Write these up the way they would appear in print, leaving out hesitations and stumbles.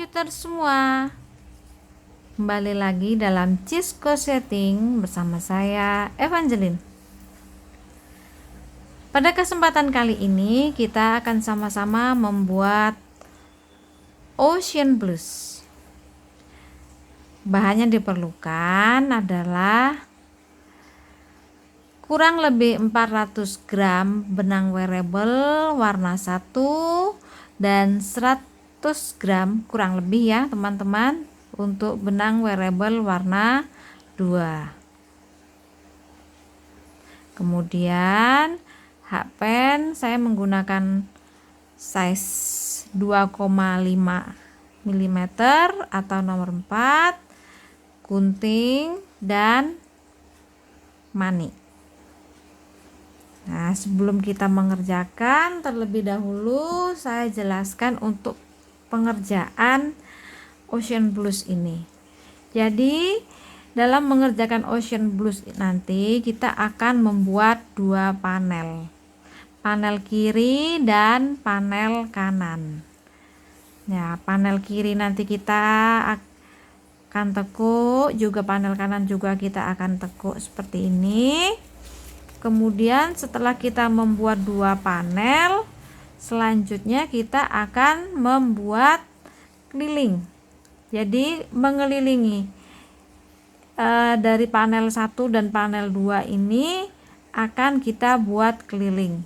komputer semua, kembali lagi dalam Cisco Setting bersama saya Evangeline. Pada kesempatan kali ini kita akan sama-sama membuat Ocean Blues. Bahan yang diperlukan adalah kurang lebih 400 gram benang wearable warna 1 dan 100 gram kurang lebih ya teman-teman untuk benang wearable warna 2. Kemudian hakpen saya menggunakan size 2,5 mm atau nomor 4, gunting dan mani. Nah, sebelum kita mengerjakan, terlebih dahulu saya jelaskan untuk pengerjaan Ocean Blues ini. Jadi, dalam mengerjakan Ocean Blues nanti kita akan membuat dua panel. Panel kiri dan panel kanan. Ya, panel kiri nanti kita akan tekuk, juga panel kanan juga kita akan tekuk seperti ini. Kemudian setelah kita membuat dua panel, selanjutnya kita akan membuat keliling. Jadi mengelilingi dari panel 1 dan panel 2 ini akan kita buat keliling.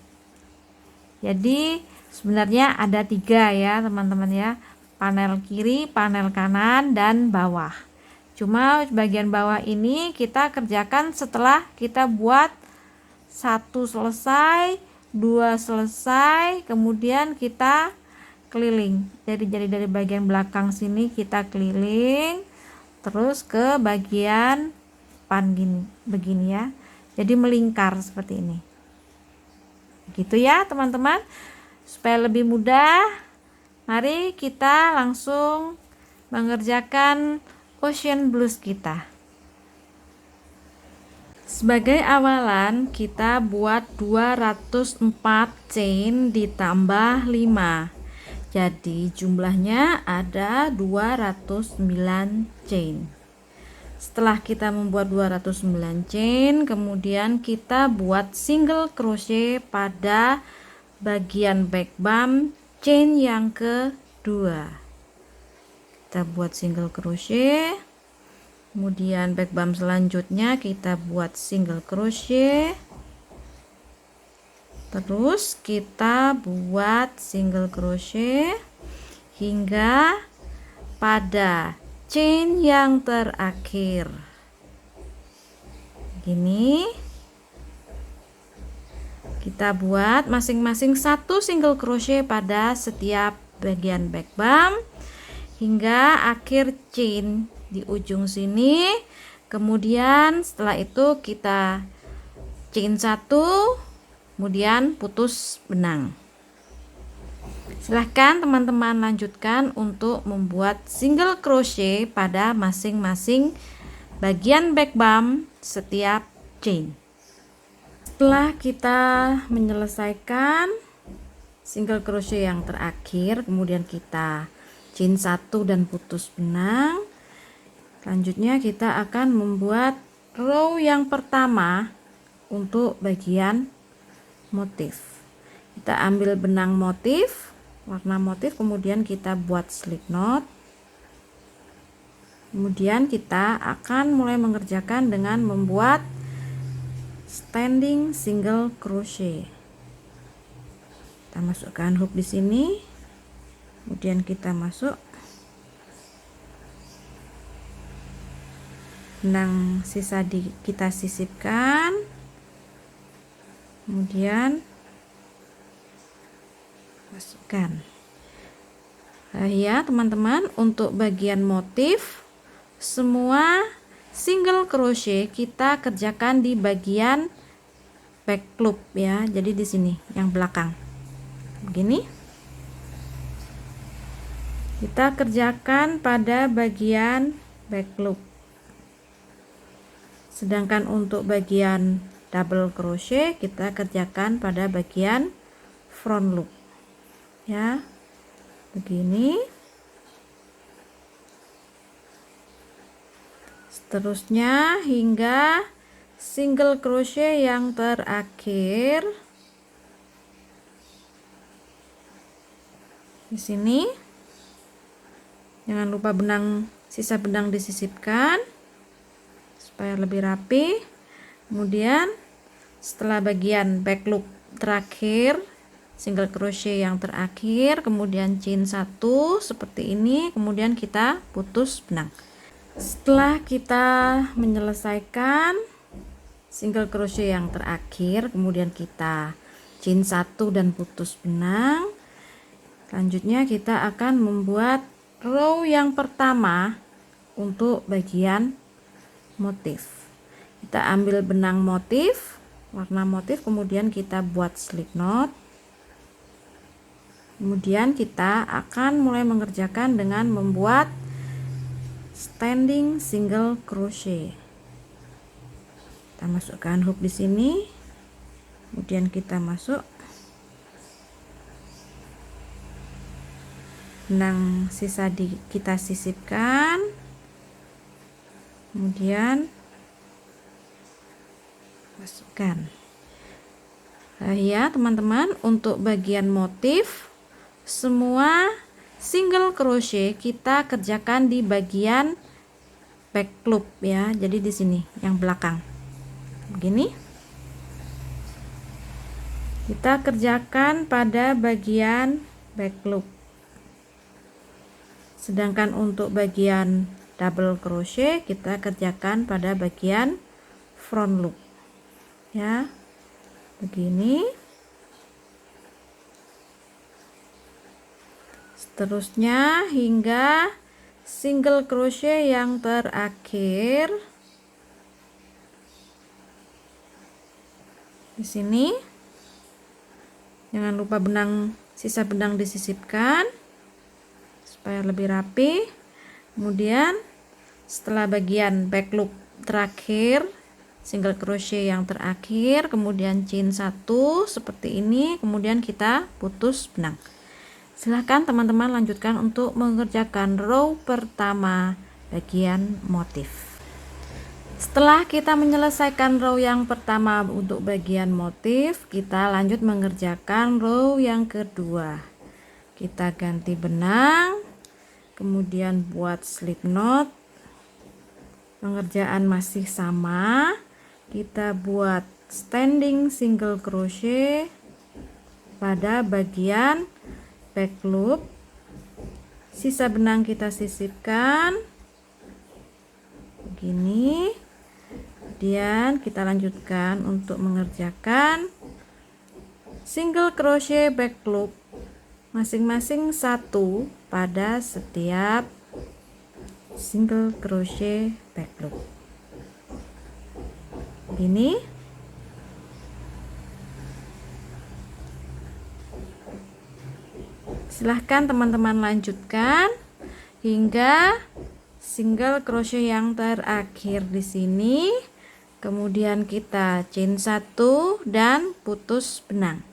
Jadi sebenarnya ada 3 ya teman-teman ya, panel kiri, panel kanan, dan bawah. Cuma bagian bawah ini kita kerjakan setelah kita buat 1 selesai, 2 selesai, kemudian kita keliling. Jadi dari bagian belakang sini kita keliling terus ke bagian depan begini ya. Jadi melingkar seperti ini. Gitu ya teman-teman. Supaya lebih mudah, mari kita langsung mengerjakan Ocean Blues kita. Sebagai awalan kita buat 204 chain ditambah 5. Jadi jumlahnya ada 209 chain. Setelah kita membuat 209 chain, kemudian kita buat single crochet pada bagian back bump chain yang kedua. Kita buat single crochet. Kemudian back bump selanjutnya kita buat single crochet, terus kita buat single crochet hingga pada chain yang terakhir. Gini kita buat masing-masing 1 single crochet pada setiap bagian back bump hingga akhir chain di ujung sini. Kemudian setelah itu kita chain 1, kemudian putus benang. Silahkan teman-teman lanjutkan untuk membuat single crochet pada masing-masing bagian back bump setiap chain. Setelah kita menyelesaikan single crochet yang terakhir, kemudian kita chain 1 dan putus benang. Selanjutnya kita akan membuat row yang pertama untuk bagian motif. Kita ambil benang motif, warna motif, kemudian kita buat slip knot. Kemudian kita akan mulai mengerjakan dengan membuat standing single crochet. Kita masukkan hook di sini. Kemudian kita masuk benang sisa kita sisipkan, kemudian masukkan. Ya teman-teman, untuk bagian motif semua single crochet kita kerjakan di bagian back loop ya. Jadi di sini yang belakang begini kita kerjakan pada bagian back loop. Sedangkan untuk bagian double crochet kita kerjakan pada bagian front loop ya, begini. seterusnya hingga single crochet yang terakhir. Di sini jangan lupa sisa benang disisipkan supaya lebih rapi. Kemudian setelah bagian back loop terakhir, single crochet yang terakhir, kemudian chain 1 seperti ini, kemudian kita putus benang. Setelah kita menyelesaikan single crochet yang terakhir, kemudian kita chain 1 dan putus benang, selanjutnya kita akan membuat row yang pertama untuk bagian motif. Kita ambil benang motif, warna motif, kemudian kita buat slip knot. Kemudian kita akan mulai mengerjakan dengan membuat standing single crochet. Kita masukkan hook di sini, kemudian kita masuk benang sisa kita sisipkan, kemudian masukkan. Nah, ya teman-teman, untuk bagian motif semua single crochet kita kerjakan di bagian back loop ya. Jadi di sini yang belakang begini kita kerjakan pada bagian back loop, sedangkan untuk bagian double crochet kita kerjakan pada bagian front loop ya, begini. Seterusnya hingga single crochet yang terakhir. Di sini jangan lupa sisa benang disisipkan supaya lebih rapi. Kemudian setelah bagian back loop terakhir, single crochet yang terakhir, kemudian chain 1 seperti ini, kemudian kita putus benang. Silahkan teman-teman lanjutkan untuk mengerjakan row pertama bagian motif. Setelah kita menyelesaikan row yang pertama untuk bagian motif, kita lanjut mengerjakan row yang kedua. Kita ganti benang, kemudian buat slip knot. Pengerjaan masih sama, kita buat standing single crochet pada bagian back loop. Sisa benang kita sisipkan begini. Kemudian kita lanjutkan untuk mengerjakan single crochet back loop masing-masing 1 pada setiap single crochet back loop. Begini. Silahkan teman-teman lanjutkan hingga single crochet yang terakhir di sini. Kemudian kita chain 1 dan putus benang.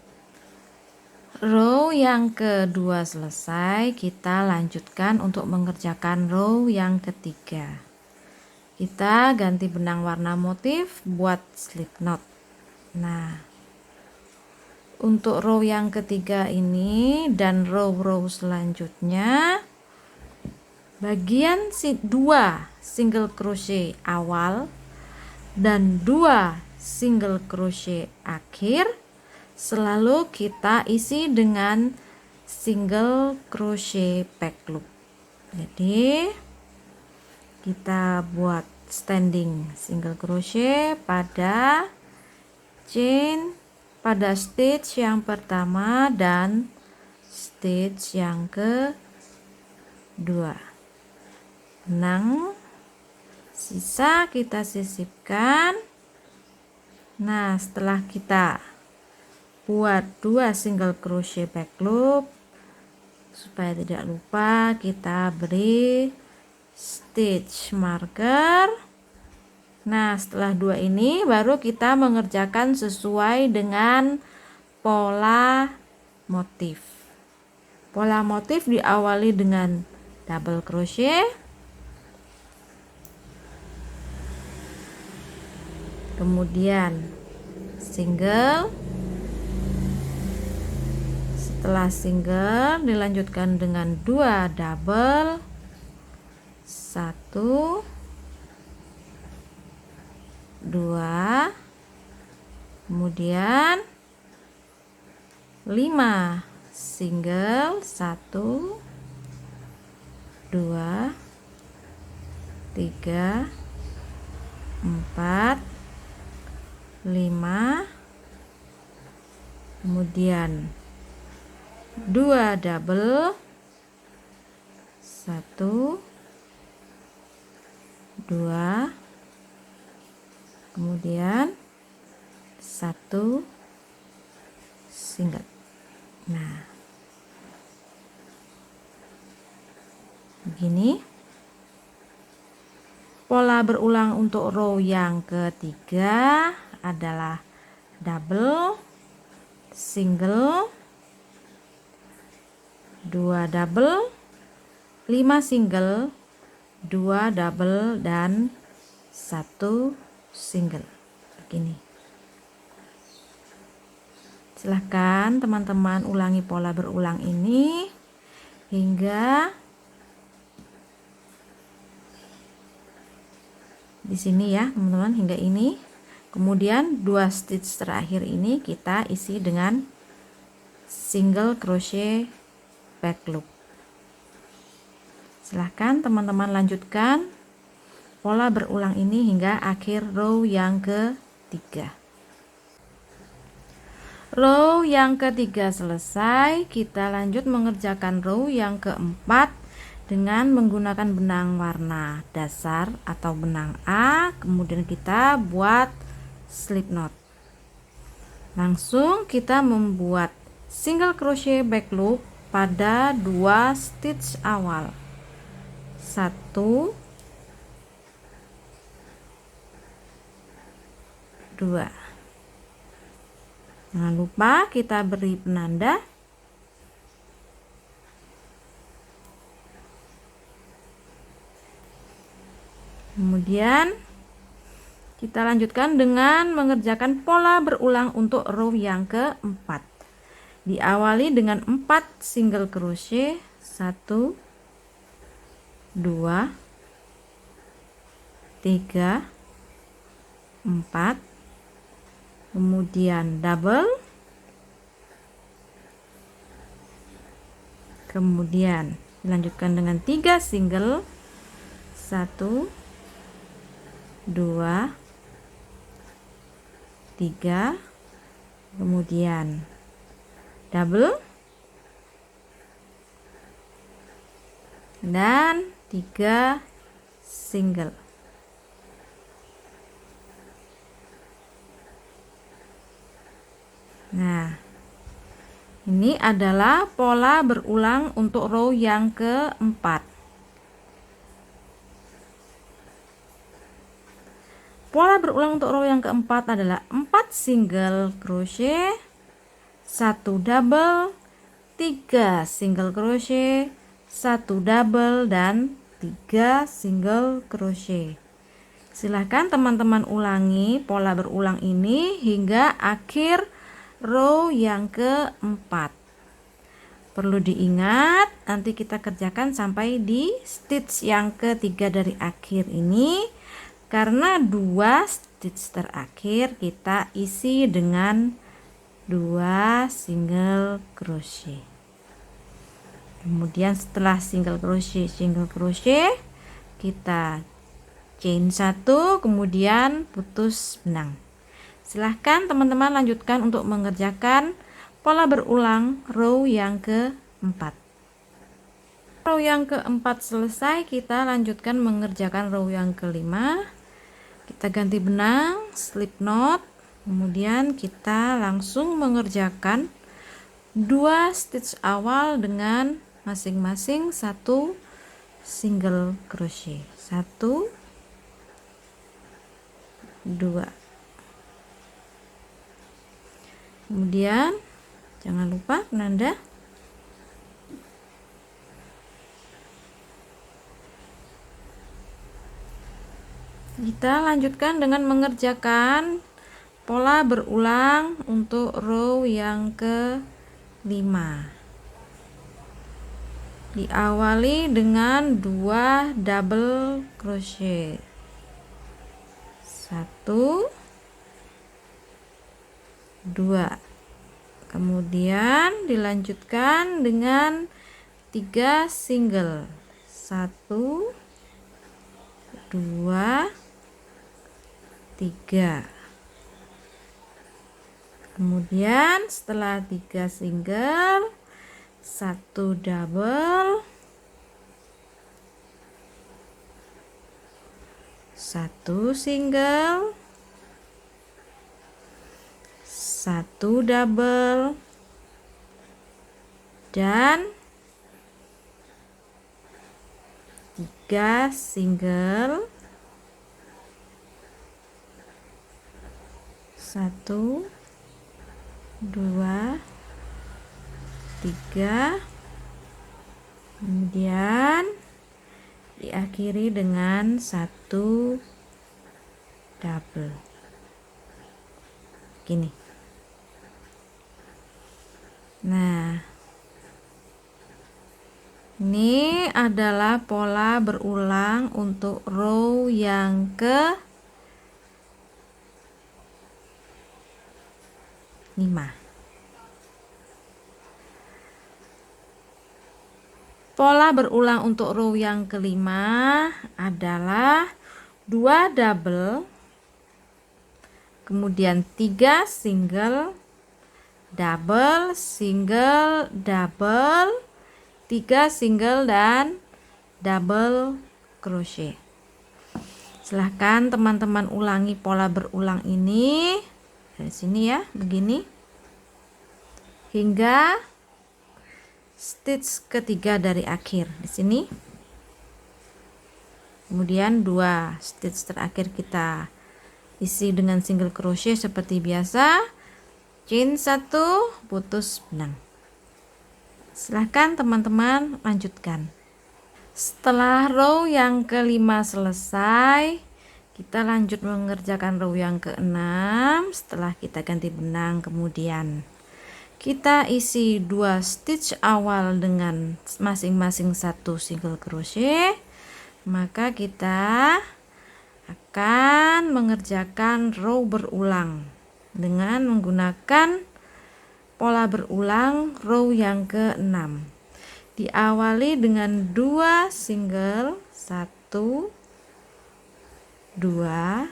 Row yang kedua selesai, kita lanjutkan untuk mengerjakan row yang ketiga. Kita ganti benang warna motif buat slip knot. Nah, untuk row yang ketiga ini dan row-row selanjutnya, bagian 2 single crochet awal dan 2 single crochet akhir selalu kita isi dengan single crochet back loop. Jadi kita buat standing single crochet pada stage yang pertama dan stage yang kedua. Benang sisa kita sisipkan. Nah, setelah kita buat 2 single crochet back loop, supaya tidak lupa kita beri stitch marker. Nah, setelah 2 ini baru kita mengerjakan sesuai dengan pola motif. Pola motif diawali dengan double crochet, kemudian single, setelah single dilanjutkan dengan 2 double, 1 2, kemudian 5 single, 1 2 3 4 5, kemudian 2 double, 1 2, kemudian 1 single. Nah, begini pola berulang untuk row yang ketiga adalah double, single, 2 double, 5 single, 2 double, dan 1 single. Begini. Silahkan teman-teman ulangi pola berulang ini hingga di sini ya teman-teman, hingga ini. Kemudian 2 stitch terakhir ini kita isi dengan single crochet back loop. Silahkan teman-teman lanjutkan pola berulang ini hingga akhir row yang ketiga. Row yang ketiga selesai, kita lanjut mengerjakan row yang keempat dengan menggunakan benang warna dasar atau benang A. Kemudian kita buat slip knot. Langsung kita membuat single crochet back loop pada 2 stitch awal. 1 2. Jangan lupa kita beri penanda. Kemudian kita lanjutkan dengan mengerjakan pola berulang untuk row yang keempat. Diawali dengan 4 single crochet, 1 2 3 4, kemudian double, kemudian dilanjutkan dengan 3 single, 1 2 3, kemudian double dan 3 single. Nah, ini adalah pola berulang untuk row yang keempat. Pola berulang untuk row yang keempat adalah 4 single crochet, 1 double, 3 single crochet, 1 double, dan 3 single crochet. Silahkan teman-teman ulangi pola berulang ini hingga akhir row yang keempat. Perlu diingat, nanti kita kerjakan sampai di stitch yang ketiga dari akhir ini, karena 2 stitch terakhir kita isi dengan 2 single crochet. Kemudian setelah single crochet kita chain 1, kemudian putus benang. Silahkan teman-teman lanjutkan untuk mengerjakan pola berulang row yang keempat. Row yang keempat selesai, kita lanjutkan mengerjakan row yang kelima. Kita ganti benang, slip knot, kemudian kita langsung mengerjakan 2 stitch awal dengan masing-masing 1 single crochet, 1 2. Kemudian jangan lupa penanda. Kita lanjutkan dengan mengerjakan pola berulang untuk row yang ke-5. Diawali dengan 2 double crochet. 1 2. Kemudian dilanjutkan dengan 3 single. 1 2 3. Kemudian setelah 3 single, 1 double, 1 single, 1 double, dan 3 single, 1 2 3, kemudian diakhiri dengan 1 double gini. Nah, ini adalah pola berulang untuk row yang ke-5. Pola berulang untuk row yang ke-5 adalah 2 double, kemudian 3 single, double, single, double, 3 single, dan double crochet. Silahkan teman-teman ulangi pola berulang ini dari sini ya, begini, hingga stitch ketiga dari akhir di sini. Kemudian 2 stitch terakhir kita isi dengan single crochet seperti biasa, chain 1, putus benang. Silahkan teman-teman lanjutkan. Setelah row yang ke-5 selesai, kita lanjut mengerjakan row yang ke-6. Setelah kita ganti benang, kemudian kita isi 2 stitch awal dengan masing-masing 1 single crochet, maka kita akan mengerjakan row berulang dengan menggunakan pola berulang row yang ke-6. Diawali dengan 2 single, 1 2,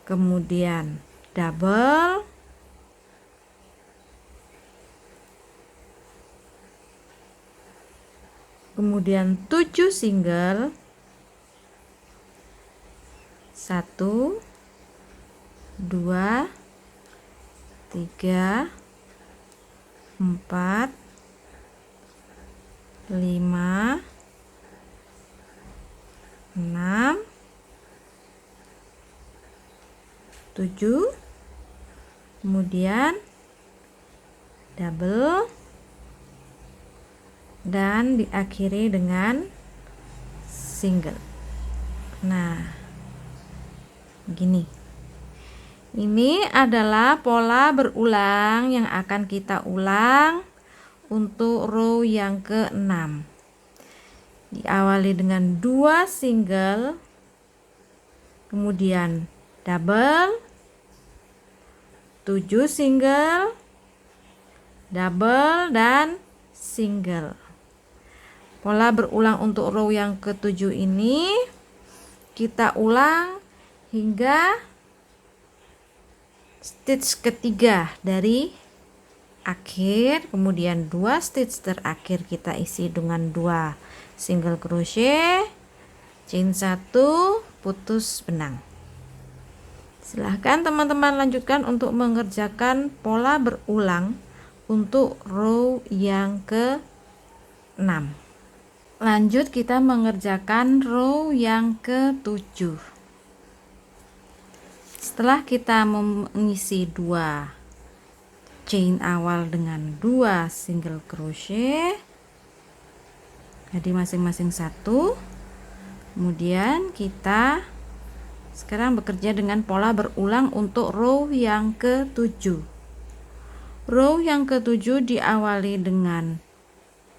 kemudian double, kemudian 7 single, 1 2 3 4 5 6 7, kemudian double, dan diakhiri dengan single. Nah, begini. Ini adalah pola berulang yang akan kita ulang untuk row yang ke-6. Diawali dengan 2 single, kemudian double, 7 single, double, dan single. Pola berulang untuk row yang ke-7 ini kita ulang hingga stitch ketiga dari akhir, kemudian 2 stitch terakhir kita isi dengan 2 single crochet, chain 1, putus benang. Silahkan teman-teman lanjutkan untuk mengerjakan pola berulang untuk row yang ke-6. Lanjut kita mengerjakan row yang ke-7. Setelah kita mengisi 2 chain awal dengan 2 single crochet, jadi masing-masing 1, kemudian kita Sekarang bekerja dengan pola berulang untuk row yang ke-7. Row yang ke-7 diawali dengan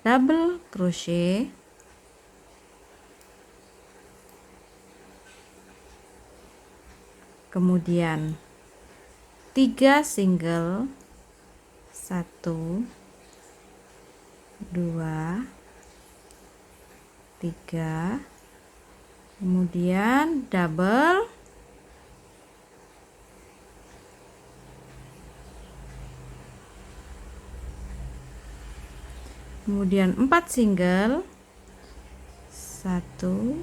double crochet, kemudian 3 single, 1 2 3, kemudian double, kemudian 4 single, 1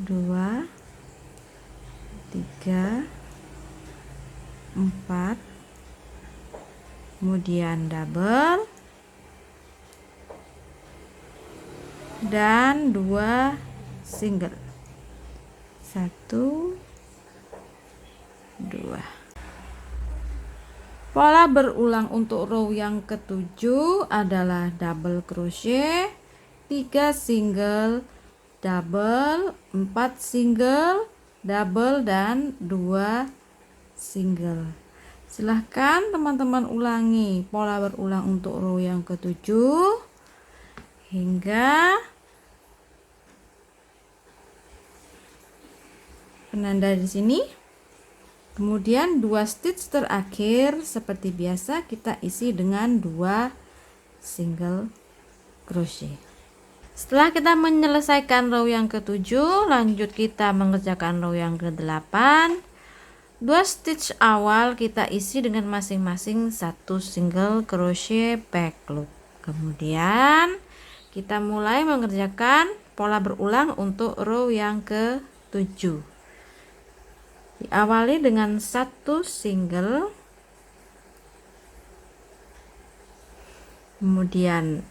2 3 4, kemudian double dan 2 single, 1 2. Pola berulang untuk row yang ke-7 adalah double crochet, 3 single, double, 4 single, double, dan 2 single. Silahkan teman-teman ulangi pola berulang untuk row yang ke-7 hingga penanda di sini. Kemudian 2 stitch terakhir seperti biasa kita isi dengan 2 single crochet. Setelah kita menyelesaikan row yang ke-7, lanjut kita mengerjakan row yang ke-8. 2 stitch awal kita isi dengan masing-masing 1 single crochet back loop. Kemudian kita mulai mengerjakan pola berulang untuk row yang ke-7. Diawali dengan 1 single, kemudian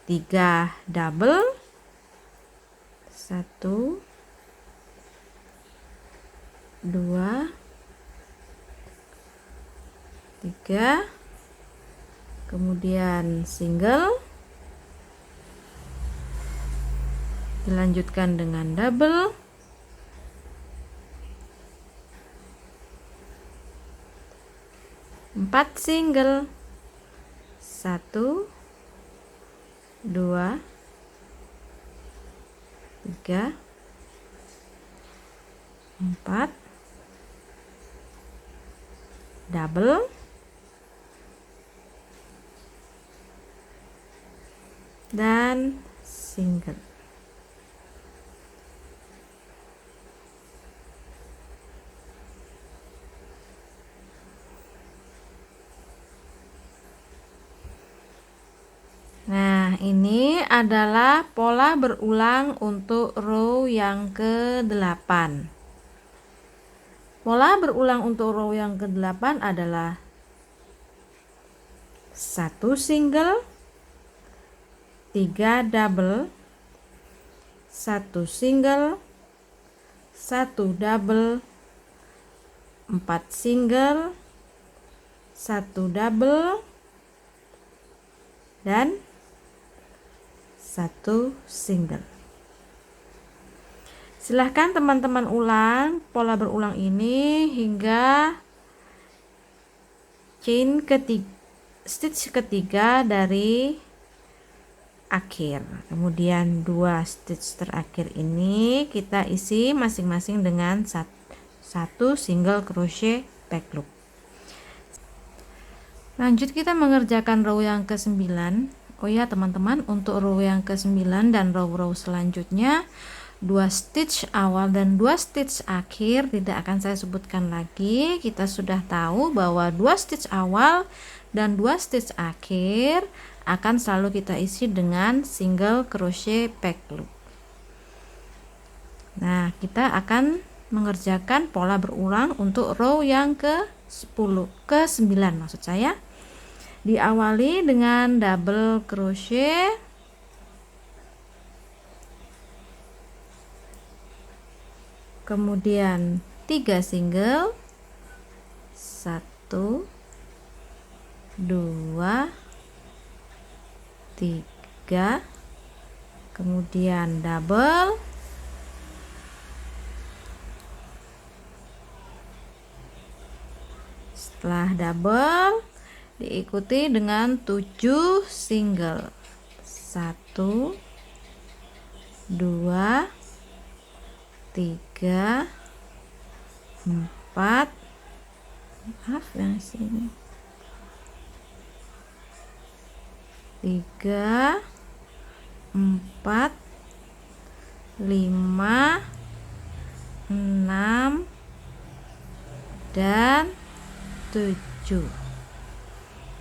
3 double, 1 2 3, kemudian single, dilanjutkan dengan double, 4 single, 1 2 3 4, double, dan single. Nah, ini adalah pola berulang untuk row yang ke-8. Pola berulang untuk row yang ke-8 adalah 1 single, 3 double, 1 single, 1 double, 4 single, 1 double, dan 1 single. Silahkan teman-teman ulang pola berulang ini hingga chain ketiga, stitch ketiga dari akhir. Kemudian 2 stitch terakhir ini kita isi masing-masing dengan 1 single crochet back loop. Lanjut kita mengerjakan row yang ke-9. Oh ya teman-teman, untuk row yang ke-9 dan row-row selanjutnya 2 stitch awal dan 2 stitch akhir tidak akan saya sebutkan lagi. Kita sudah tahu bahwa 2 stitch awal dan 2 stitch akhir akan selalu kita isi dengan single crochet back loop. Nah, kita akan mengerjakan pola berulang untuk row yang ke-10, ke-9 maksud saya. Diawali dengan double crochet, kemudian 3 single, 1 2 3, kemudian double, Setelah double diikuti dengan 7 single. 1 2 3 4, maaf yang sini, 3 4 5 6 dan 7.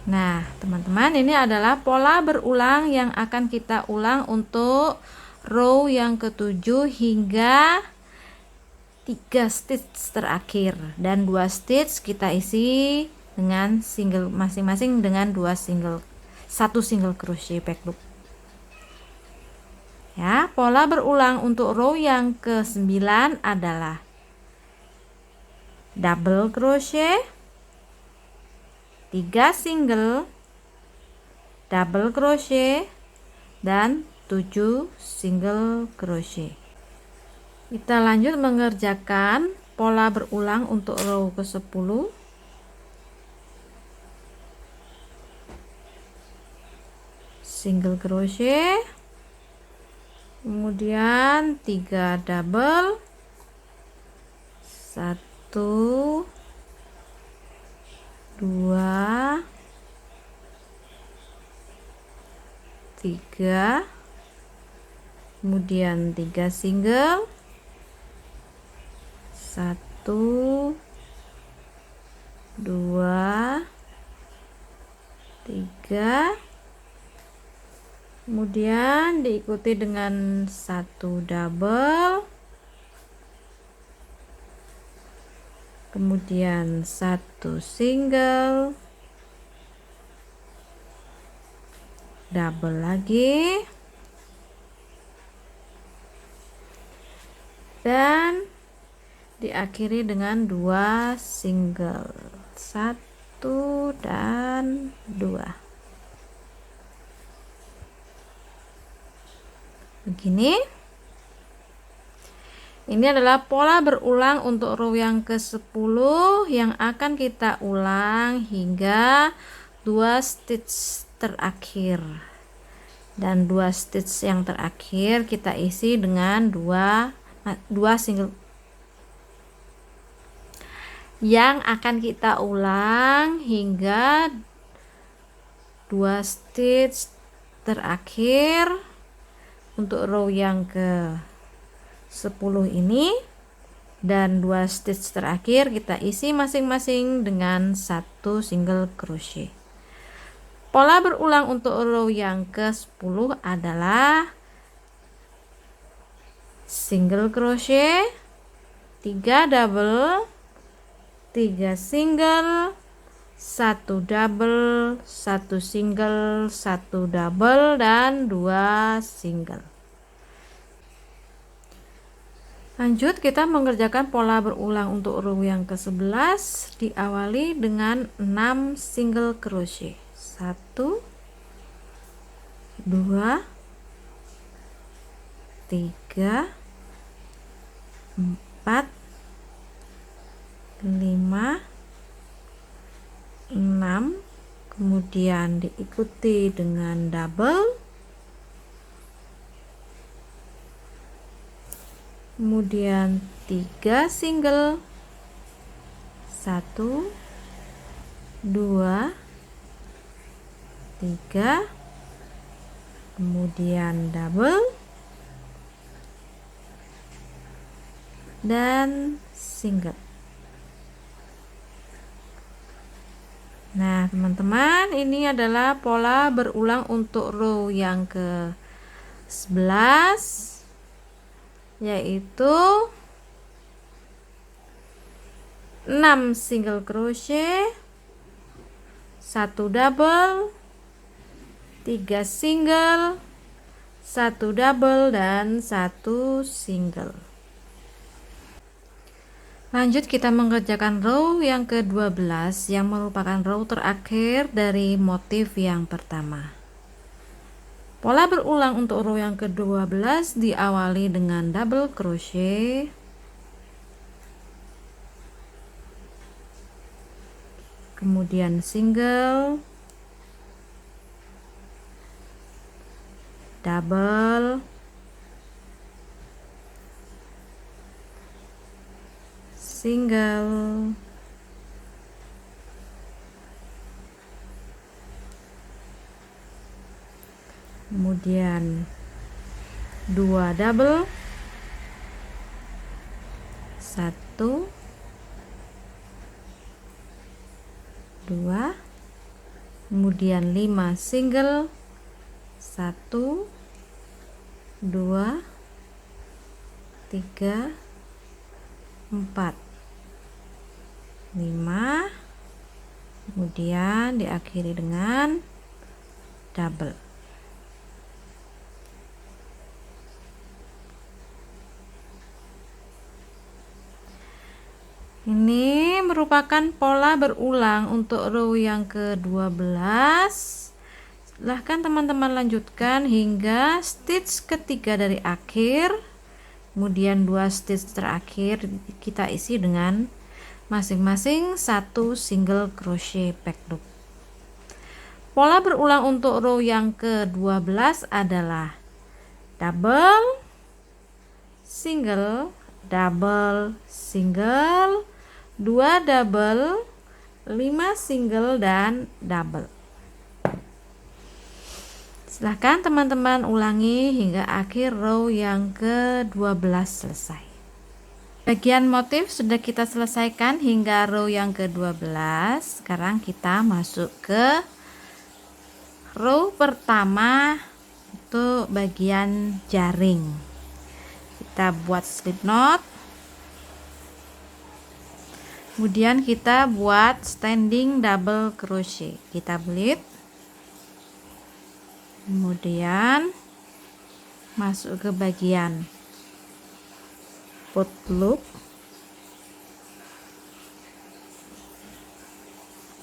Nah, teman-teman, ini adalah pola berulang yang akan kita ulang untuk row yang ke-7 hingga 3 stitch terakhir, dan 2 stitch kita isi dengan single masing-masing dengan 1 single crochet back loop. Ya, pola berulang untuk row yang ke-9 adalah double crochet, 3 single, double crochet, dan 7 single crochet. Kita lanjut mengerjakan pola berulang untuk row ke-10. Single crochet, kemudian 3 double, 1 2 3, kemudian 3 single, 1 2 3, kemudian diikuti dengan 1 double, kemudian 1 single, double lagi, dan diakhiri dengan 2 single, 1 dan 2. Begini. Ini adalah pola berulang untuk row yang ke-10 yang akan kita ulang hingga 2 stitch terakhir. Dan 2 stitch yang terakhir kita isi dengan 2 single yang akan kita ulang hingga 2 stitch terakhir untuk row yang ke-10 ini, dan 2 stitch terakhir kita isi masing-masing dengan 1 single crochet. Pola berulang untuk row yang ke-10 adalah single crochet, 3 double, 3 single, 1 double, 1 single, 1 double, dan 2 single. Lanjut, kita mengerjakan pola berulang untuk row yang ke-11, diawali dengan 6 single crochet. 1 2 3 4 5 6, kemudian diikuti dengan double, kemudian 3 single, 1 2 3, kemudian double dan single. Nah, teman-teman, ini adalah pola berulang untuk row yang ke-11, yaitu 6 single crochet, 1 double, 3 single, 1 double, dan 1 single. Lanjut, kita mengerjakan row yang ke-12 yang merupakan row terakhir dari motif yang pertama. Pola berulang untuk row yang ke-12 diawali dengan double crochet, kemudian single, double, single, kemudian 2 double, 1, 2, kemudian 5 single, 1, 2, 3, 4, 5, kemudian diakhiri dengan double. Ini merupakan pola berulang untuk row yang ke-12. Silahkan teman-teman lanjutkan hingga stitch ketiga dari akhir, kemudian 2 stitch terakhir kita isi dengan masing-masing 1 single crochet back loop. Pola berulang untuk row yang ke-12 adalah double, single, double, single, 2 double, 5 single, dan double. Silahkan teman-teman ulangi hingga akhir row yang ke-12 selesai. Bagian motif sudah kita selesaikan hingga row yang ke-12. Sekarang kita masuk ke row pertama untuk bagian jaring. Kita buat slip knot, kemudian kita buat standing double crochet. Kita belit, kemudian masuk ke bagian pot loop,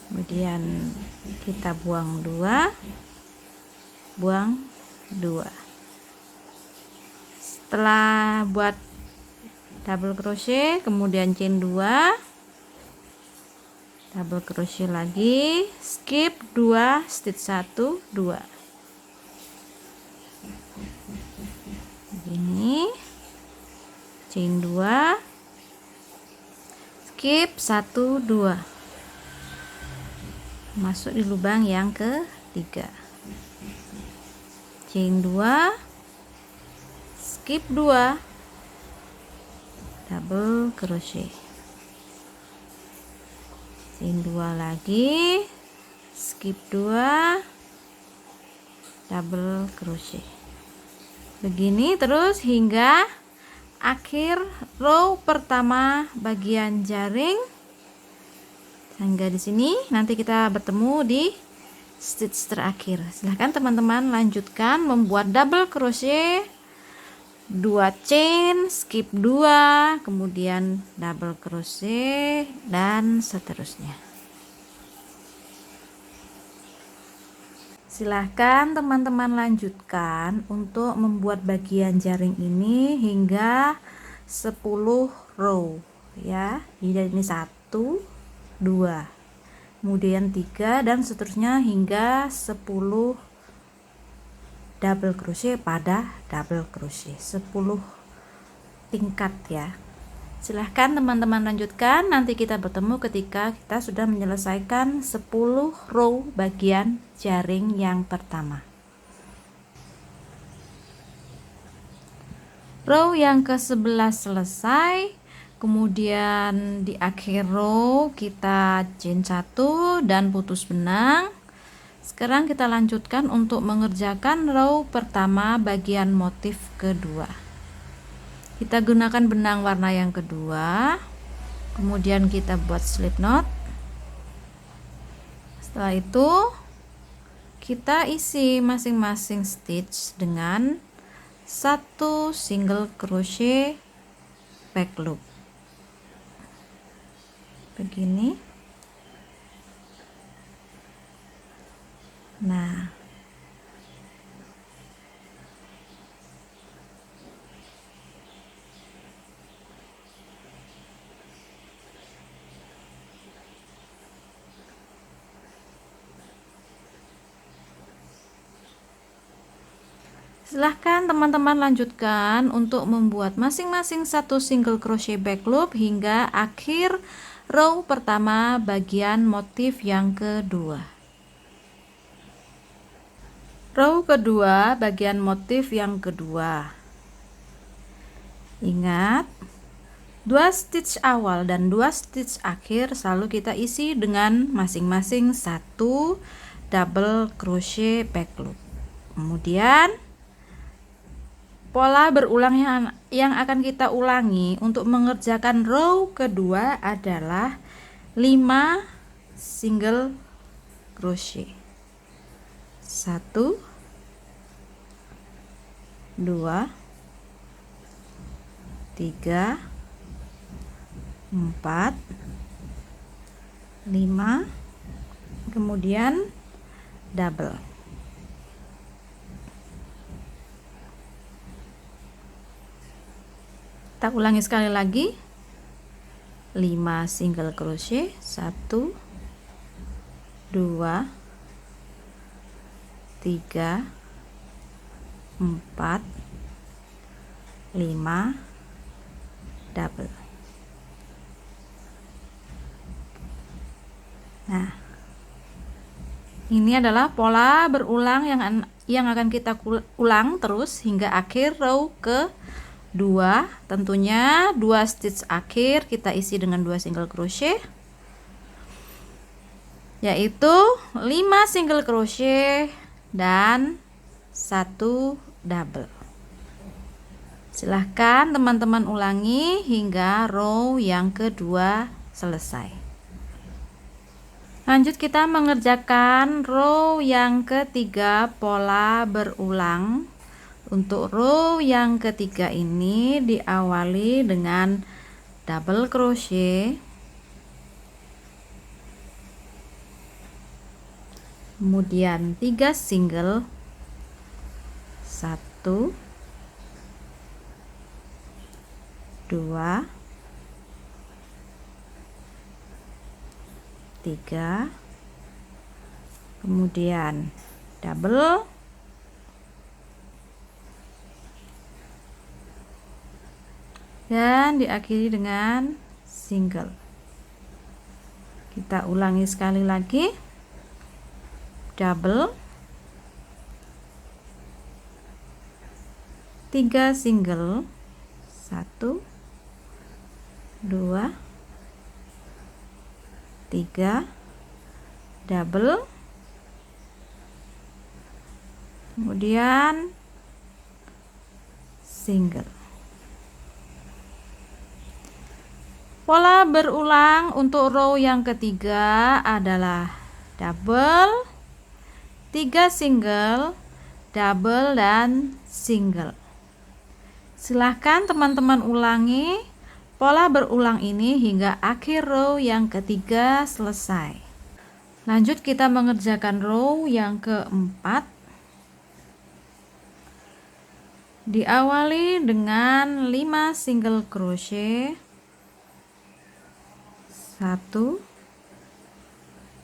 kemudian kita buang 2, buang 2. Setelah buat double crochet, kemudian chain 2, double crochet lagi, skip 2, stitch 1, 2. Begini, chain 2, skip 1, 2, masuk di lubang yang ketiga, chain 2, skip 2, double crochet, chain 2 lagi, skip 2, double crochet. Begini terus hingga akhir row pertama bagian jaring. Hingga di sini nanti kita bertemu di stitch terakhir. Silahkan teman-teman lanjutkan membuat double crochet, 2 chain, skip 2, kemudian double crochet, dan seterusnya. Silahkan teman-teman lanjutkan untuk membuat bagian jaring ini hingga 10 row ya. Jadi ini 1, 2, kemudian 3, dan seterusnya hingga 10 double crochet pada double crochet, 10 tingkat ya. Silahkan teman-teman lanjutkan, nanti kita bertemu ketika kita sudah menyelesaikan 10 row bagian jaring yang pertama. Row yang ke-11 selesai, kemudian di akhir row kita chain 1 dan putus benang. Sekarang kita lanjutkan untuk mengerjakan row pertama bagian motif kedua. Kita gunakan benang warna yang kedua, kemudian kita buat slip knot. Setelah itu kita isi masing-masing stitch dengan 1 single crochet back loop. Begini. Nah, Silahkan teman-teman lanjutkan untuk membuat masing-masing satu single crochet back loop hingga akhir row pertama bagian motif yang kedua. Row kedua bagian motif yang kedua. Ingat, 2 stitch awal dan 2 stitch akhir selalu kita isi dengan masing-masing satu double crochet back loop. Kemudian pola berulang yang akan kita ulangi untuk mengerjakan row kedua adalah 5 single crochet. 1 2 3 4 5, kemudian double. Kita ulangi sekali lagi. 5 single crochet, 1 2 3 4 5 double. Nah, ini adalah pola berulang yang akan kita ulang terus hingga akhir row kedua. Tentunya 2 stitch akhir kita isi dengan 2 single crochet, yaitu 5 single crochet dan 1 double. Silahkan teman-teman ulangi hingga row yang kedua selesai. Lanjut kita mengerjakan row yang ketiga pola berulang. Untuk row yang ketiga ini diawali dengan double crochet, kemudian 3 single, 1 2 3, kemudian double, dan diakhiri dengan single. Kita ulangi sekali lagi. Double, 3 single, 1 2 3 double, kemudian single. Pola berulang untuk row yang ketiga adalah double, 3 single, double, dan single. Silahkan teman-teman ulangi pola berulang ini hingga akhir row yang ketiga selesai. Lanjut kita mengerjakan row yang keempat. Diawali dengan 5 single crochet, 1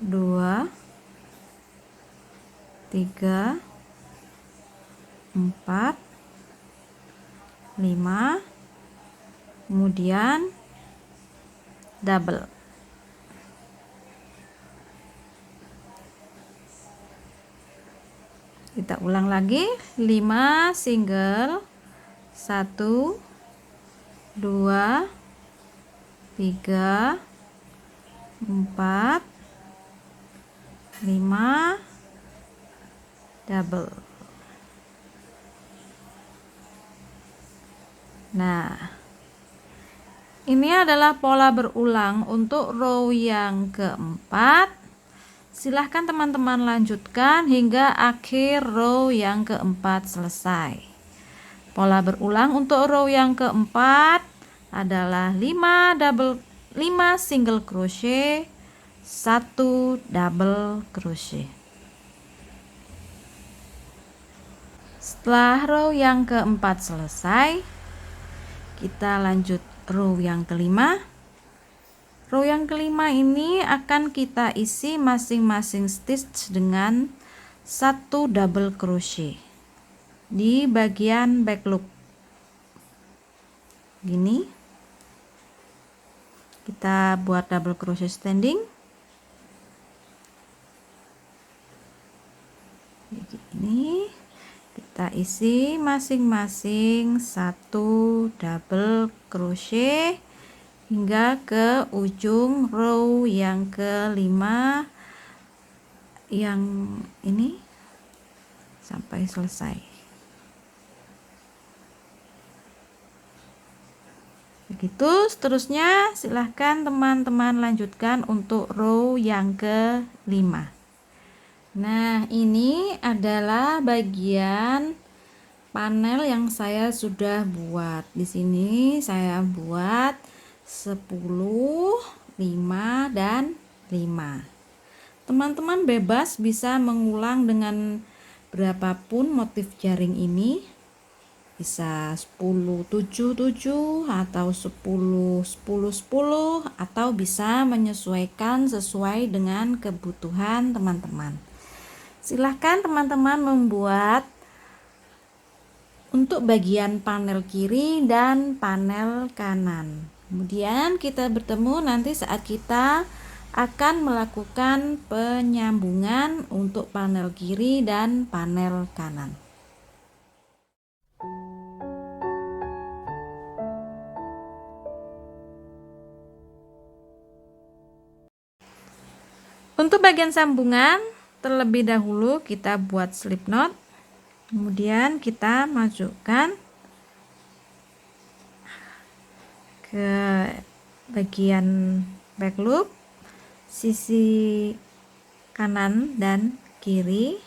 2 3 4 5, kemudian double. Kita ulang lagi. 5 single, 1 2 3 4 5 double. Nah, ini adalah pola berulang untuk row yang keempat. Silahkan teman-teman lanjutkan hingga akhir row yang keempat selesai. Pola berulang untuk row yang keempat adalah 5 single crochet, 1 double crochet. Setelah row yang keempat selesai, kita lanjut row yang kelima. Row yang kelima ini akan kita isi masing-masing stitch dengan 1 double crochet. di bagian back loop. Gini. Kita buat double crochet standing. Ini kita isi masing-masing 1 double crochet hingga ke ujung row yang kelima yang ini sampai selesai. Begitu seterusnya, silahkan teman-teman lanjutkan untuk row yang kelima. Nah, ini adalah bagian panel yang saya sudah buat. Di sini saya buat 10, 5 dan 5. Teman-teman bebas bisa mengulang dengan berapapun motif jaring ini. Bisa 10 7 7 atau 10 10 10 atau bisa menyesuaikan sesuai dengan kebutuhan teman-teman. Silahkan teman-teman membuat untuk bagian panel kiri dan panel kanan. Kemudian kita bertemu nanti saat kita akan melakukan penyambungan untuk panel kiri dan panel kanan. Untuk bagian sambungan, terlebih dahulu kita buat slip knot, kemudian kita masukkan ke bagian back loop sisi kanan dan kiri.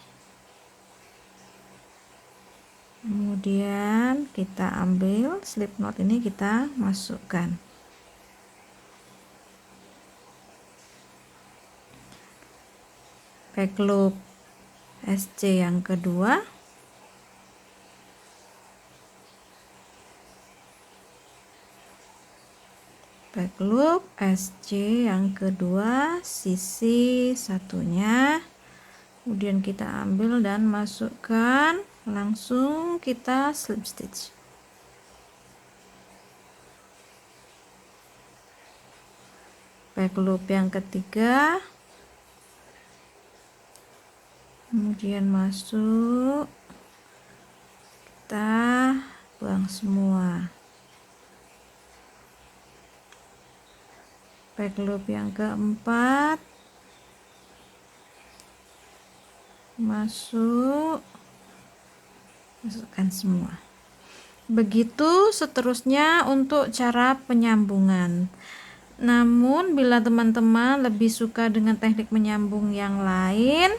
Kemudian kita ambil slip knot ini, kita masukkan. Back loop SC yang kedua, back loop SC yang kedua, sisi satunya, kemudian kita ambil dan masukkan, langsung kita slip stitch. Back loop yang ketiga, kemudian masuk, kita buang semua. Back loop yang keempat, masukkan semua. Begitu seterusnya untuk cara penyambungan. Namun bila teman-teman lebih suka dengan teknik menyambung yang lain,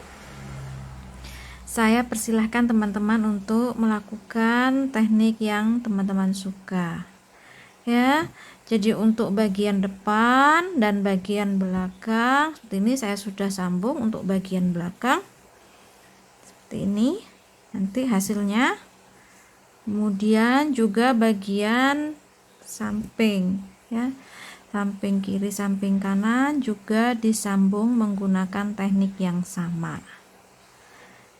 saya persilahkan teman-teman untuk melakukan teknik yang teman-teman suka, ya. Jadi untuk bagian depan dan bagian belakang seperti ini saya sudah sambung untuk bagian belakang seperti ini, nanti hasilnya. Kemudian juga bagian samping, ya, samping kiri samping kanan juga disambung menggunakan teknik yang sama.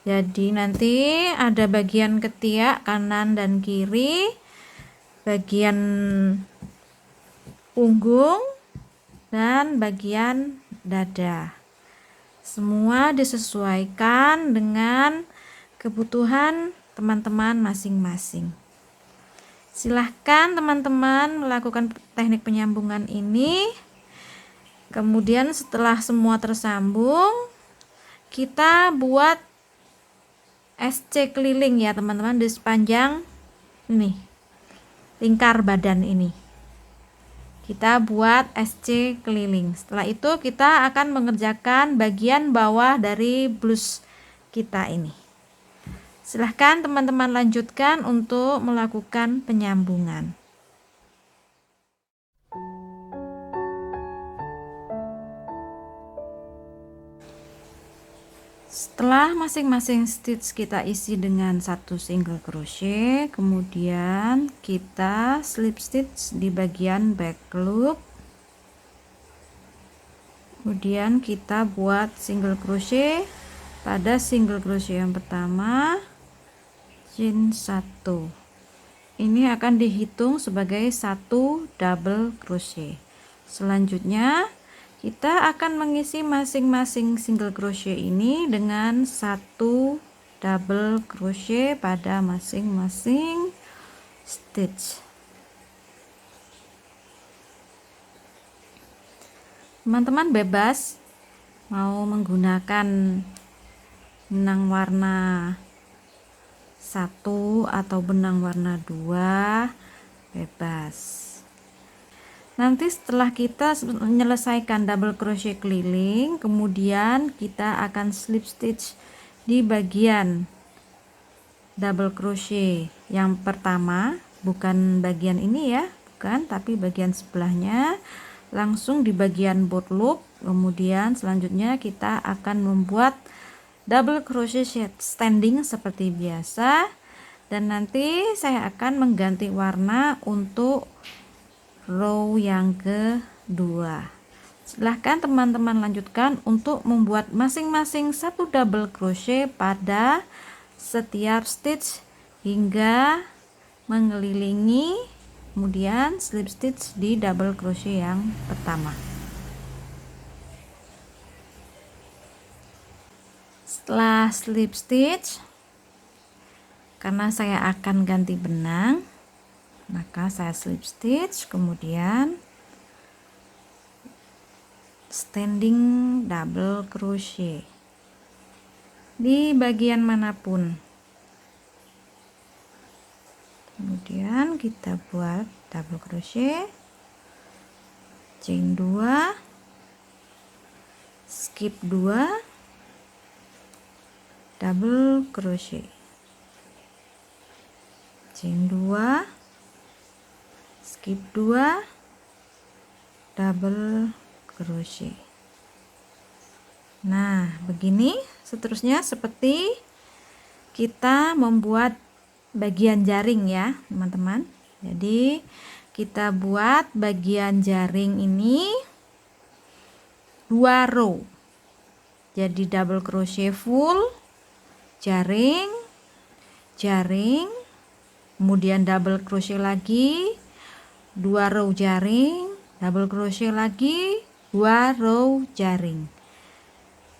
Jadi nanti ada bagian ketiak kanan dan kiri, bagian punggung, dan bagian dada. Semua disesuaikan dengan kebutuhan teman-teman masing-masing. Silahkan teman-teman melakukan teknik penyambungan ini. Kemudian setelah semua tersambung, kita buat SC keliling ya teman-teman di sepanjang ini lingkar badan ini. Kita buat SC keliling. Setelah itu kita akan mengerjakan bagian bawah dari blus kita ini. Silahkan teman-teman lanjutkan untuk melakukan penyambungan. Setelah masing-masing stitch kita isi dengan 1 single crochet, kemudian kita slip stitch di bagian back loop, kemudian kita buat single crochet pada single crochet yang pertama, chain 1. Ini akan dihitung sebagai satu double crochet. Selanjutnya kita akan mengisi masing-masing single crochet ini dengan satu double crochet pada masing-masing stitch. Teman-teman bebas mau menggunakan benang warna 1 atau benang warna 2, bebas. Nanti setelah kita menyelesaikan double crochet keliling, kemudian kita akan slip stitch di bagian double crochet yang pertama, bukan bagian ini ya, bukan, tapi bagian sebelahnya, langsung di bagian boat loop. Kemudian selanjutnya kita akan membuat double crochet standing seperti biasa, dan nanti saya akan mengganti warna untuk row yang kedua. Silahkan teman-teman lanjutkan untuk membuat masing-masing satu double crochet pada setiap stitch hingga mengelilingi, kemudian slip stitch di double crochet yang pertama. Setelah slip stitch, karena saya akan ganti benang, maka saya slip stitch, kemudian standing double crochet di bagian manapun. Kemudian kita buat double crochet, chain 2, skip 2, double crochet, chain 2, skip 2, double crochet. Nah, begini seterusnya seperti kita membuat bagian jaring ya, teman-teman. Jadi kita buat bagian jaring ini 2 row. Jadi double crochet full, jaring, jaring, kemudian double crochet lagi, 2 row jaring, double crochet lagi, 2 row jaring,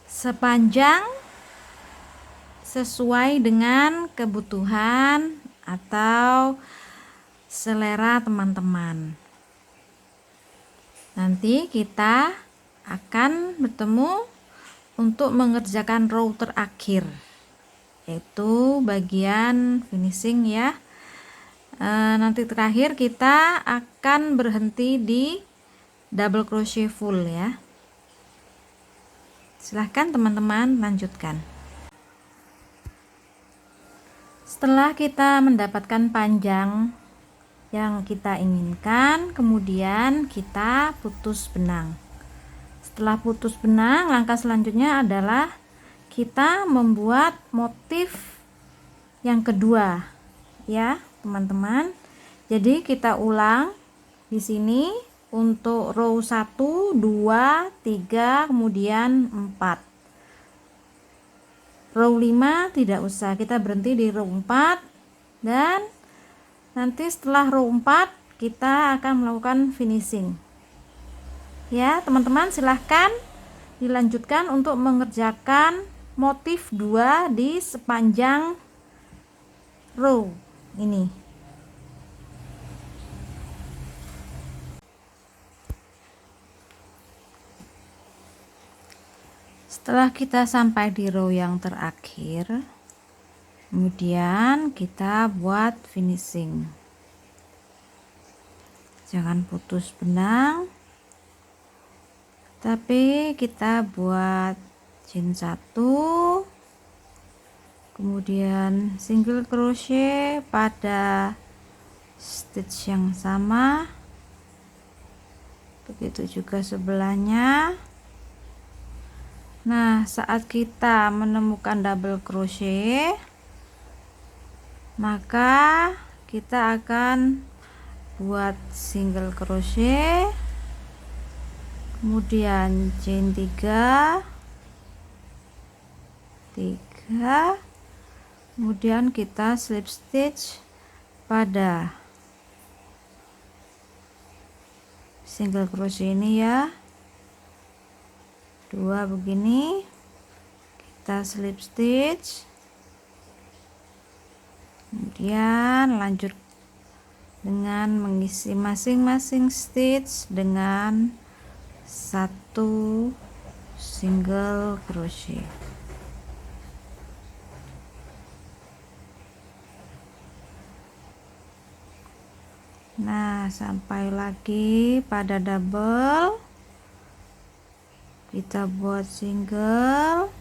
sepanjang sesuai dengan kebutuhan atau selera teman-teman. Nanti kita akan bertemu untuk mengerjakan row terakhir, yaitu bagian finishing ya. Nanti terakhir kita akan berhenti di double crochet full ya. Silahkan teman-teman lanjutkan. Setelah kita mendapatkan panjang yang kita inginkan, kemudian kita putus benang. Setelah putus benang, langkah selanjutnya adalah kita membuat motif yang kedua ya, teman-teman. Jadi kita ulang di sini untuk row 1, 2, 3, kemudian 4. Row 5 tidak usah, kita berhenti di row 4, dan nanti setelah row 4 kita akan melakukan finishing. Ya, teman-teman silahkan dilanjutkan untuk mengerjakan motif 2 di sepanjang row ini. Setelah kita sampai di row yang terakhir, kemudian kita buat finishing. Jangan putus benang, tapi kita buat chain 1, kemudian single crochet pada stitch yang sama, begitu juga sebelahnya. Nah, saat kita menemukan double crochet, maka kita akan buat single crochet, kemudian chain 3, Kemudian kita slip stitch pada single crochet ini ya, 2 begini, kita slip stitch, kemudian lanjut dengan mengisi masing-masing stitch dengan 1 single crochet. Nah, sampai lagi pada double, kita buat single,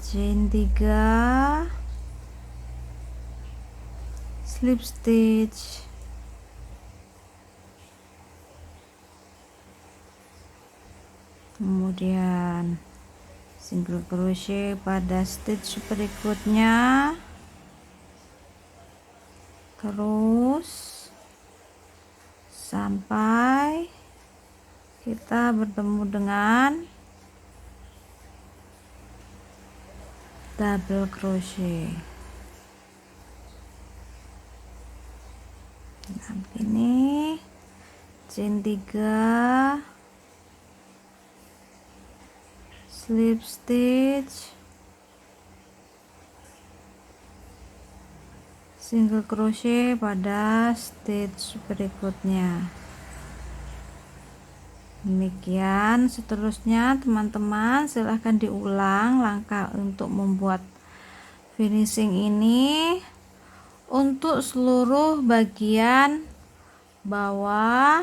chain 3, slip stitch, kemudian single crochet pada stitch berikutnya, terus sampai kita bertemu dengan double crochet. Nah, begini, chain 3, slip stitch, single crochet pada stitch berikutnya. Demikian seterusnya teman-teman, silahkan diulang langkah untuk membuat finishing ini untuk seluruh bagian bawah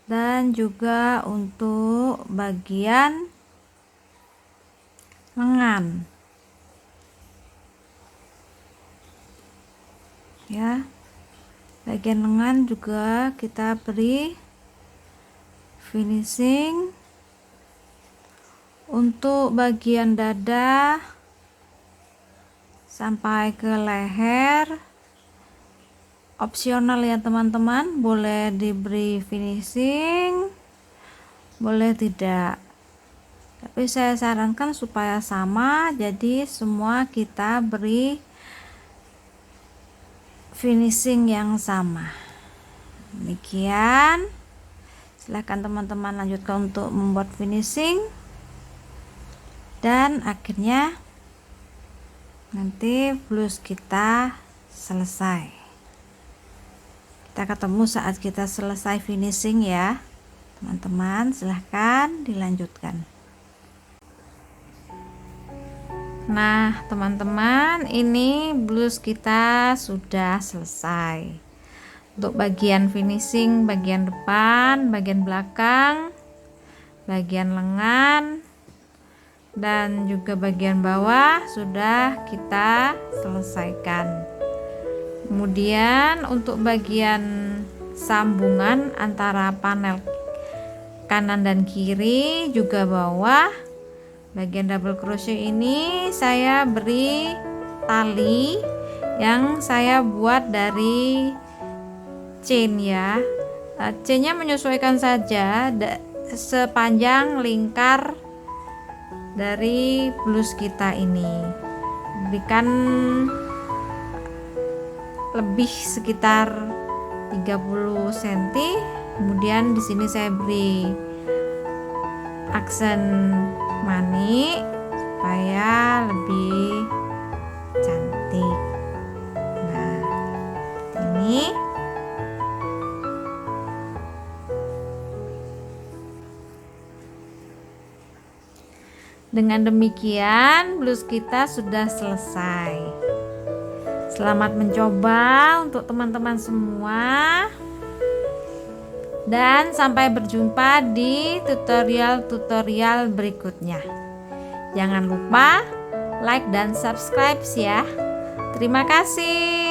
dan juga untuk bagian lengan ya. Bagian lengan juga kita beri finishing. Untuk bagian dada sampai ke leher opsional ya teman-teman, boleh diberi finishing, boleh tidak, tapi saya sarankan supaya sama, jadi semua kita beri finishing yang sama. Demikian, silahkan teman-teman lanjutkan untuk membuat finishing, dan akhirnya nanti blouse kita selesai. Kita ketemu saat kita selesai finishing ya teman-teman, silahkan dilanjutkan. Nah teman-teman, ini blouse kita sudah selesai. Untuk bagian finishing, bagian depan, bagian belakang, bagian lengan, dan juga bagian bawah sudah kita selesaikan. Kemudian untuk bagian sambungan antara panel kanan dan kiri juga bawah, bagian double crochet ini saya beri tali yang saya buat dari chain ya. Chainnya menyesuaikan saja sepanjang lingkar dari blouse kita ini. Berikan lebih sekitar 30 cm. Kemudian di sini saya beri aksen manik supaya lebih cantik. Nah, ini dengan demikian blouse kita sudah selesai. Selamat mencoba untuk teman-teman semua, dan sampai berjumpa di tutorial-tutorial berikutnya. Jangan lupa like dan subscribe ya. Terima kasih.